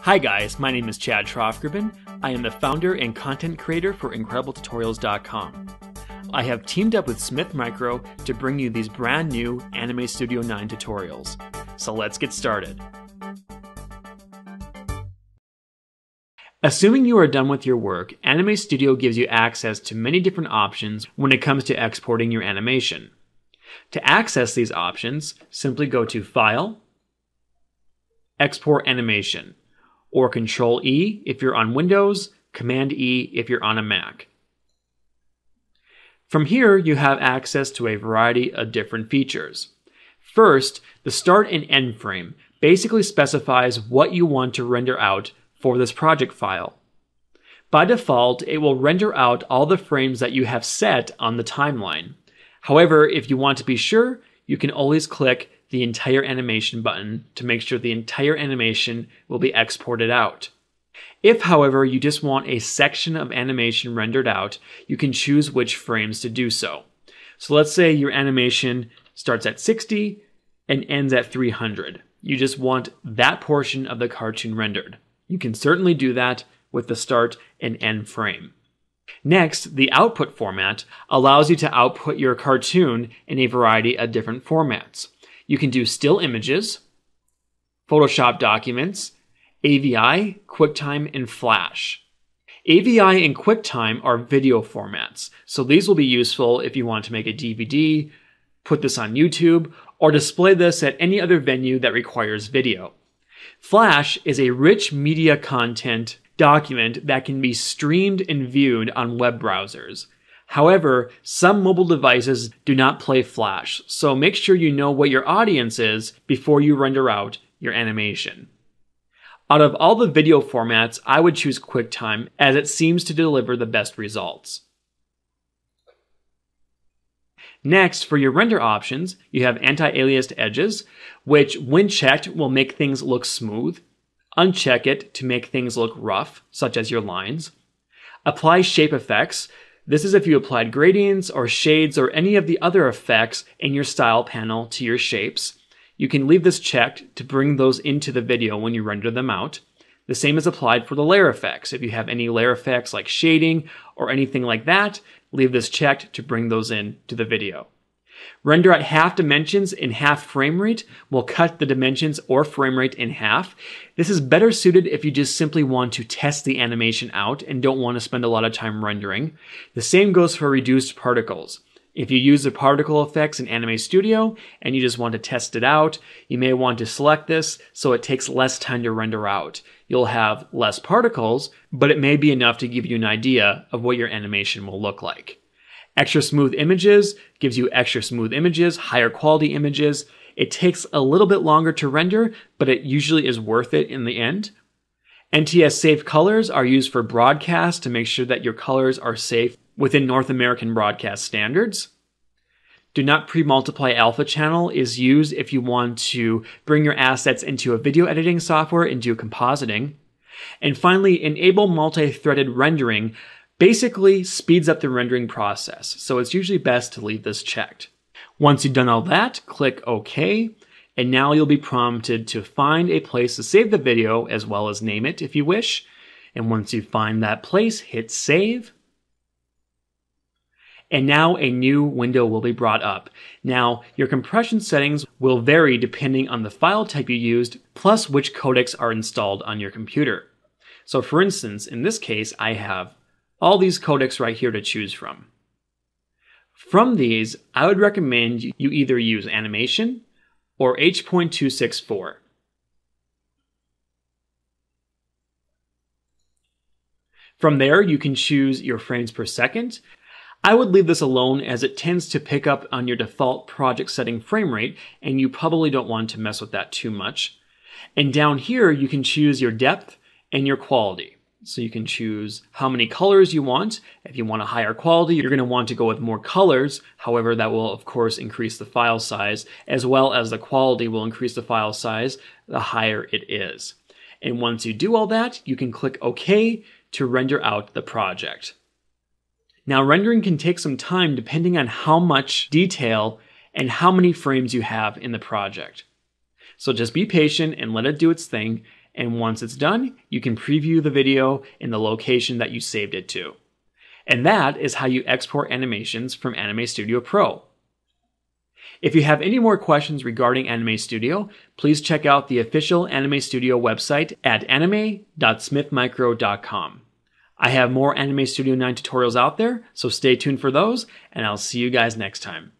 Hi guys, my name is Chad Trofgruben. I am the founder and content creator for IncredibleTutorials.com. I have teamed up with Smith Micro to bring you these brand new Anime Studio 9 tutorials. So let's get started. Assuming you are done with your work, Anime Studio gives you access to many different options when it comes to exporting your animation. To access these options, simply go to File, Export Animation, or Control-E if you're on Windows, Command-E if you're on a Mac. From here, you have access to a variety of different features. First, the start and end frame basically specifies what you want to render out for this project file. By default, it will render out all the frames that you have set on the timeline. However, if you want to be sure, you can always click the entire animation button to make sure the entire animation will be exported out. If, however, you just want a section of animation rendered out, you can choose which frames to do so. So let's say your animation starts at 60 and ends at 300. You just want that portion of the cartoon rendered. You can certainly do that with the start and end frame. Next, the output format allows you to output your cartoon in a variety of different formats. You can do still images, Photoshop documents, AVI, QuickTime, and Flash. AVI and QuickTime are video formats, so these will be useful if you want to make a DVD, put this on YouTube, or display this at any other venue that requires video. Flash is a rich media content document that can be streamed and viewed on web browsers. However, some mobile devices do not play Flash, so make sure you know what your audience is before you render out your animation. Out of all the video formats, I would choose QuickTime as it seems to deliver the best results. Next, for your render options, you have anti-aliased edges, which when checked will make things look smooth. Uncheck it to make things look rough, such as your lines. Apply shape effects. This is if you applied gradients or shades or any of the other effects in your style panel to your shapes. You can leave this checked to bring those into the video when you render them out. The same is applied for the layer effects. If you have any layer effects like shading or anything like that, leave this checked to bring those in to the video. Render at half dimensions in half frame rate will cut the dimensions or frame rate in half. This is better suited if you just simply want to test the animation out and don't want to spend a lot of time rendering. The same goes for reduced particles. If you use the particle effects in Anime Studio and you just want to test it out, you may want to select this so it takes less time to render out. You'll have less particles, but it may be enough to give you an idea of what your animation will look like. Extra smooth images gives you extra smooth images, higher quality images. It takes a little bit longer to render, but it usually is worth it in the end. NTS safe colors are used for broadcast to make sure that your colors are safe within North American broadcast standards. Do not pre-multiply alpha channel is used if you want to bring your assets into a video editing software and do compositing. And finally, enable multi-threaded rendering basically speeds up the rendering process, so it's usually best to leave this checked. Once you've done all that, click OK, and now you'll be prompted to find a place to save the video as well as name it if you wish. And once you find that place, hit save. And now a new window will be brought up. Now, your compression settings will vary depending on the file type you used, plus which codecs are installed on your computer. So for instance, in this case, I have all these codecs right here to choose from. From these, I would recommend you either use animation or H.264. From there, you can choose your frames per second. I would leave this alone as it tends to pick up on your default project setting frame rate, and you probably don't want to mess with that too much. And down here, you can choose your depth and your quality. So you can choose how many colors you want. If you want a higher quality, you're going to want to go with more colors. However, that will of course increase the file size, as well as the quality will increase the file size the higher it is. And once you do all that, you can click OK to render out the project. Now, rendering can take some time depending on how much detail and how many frames you have in the project. So just be patient and let it do its thing, and once it's done, you can preview the video in the location that you saved it to. And that is how you export animations from Anime Studio Pro. If you have any more questions regarding Anime Studio, please check out the official Anime Studio website at anime.smithmicro.com. I have more Anime Studio 9 tutorials out there, so stay tuned for those, and I'll see you guys next time.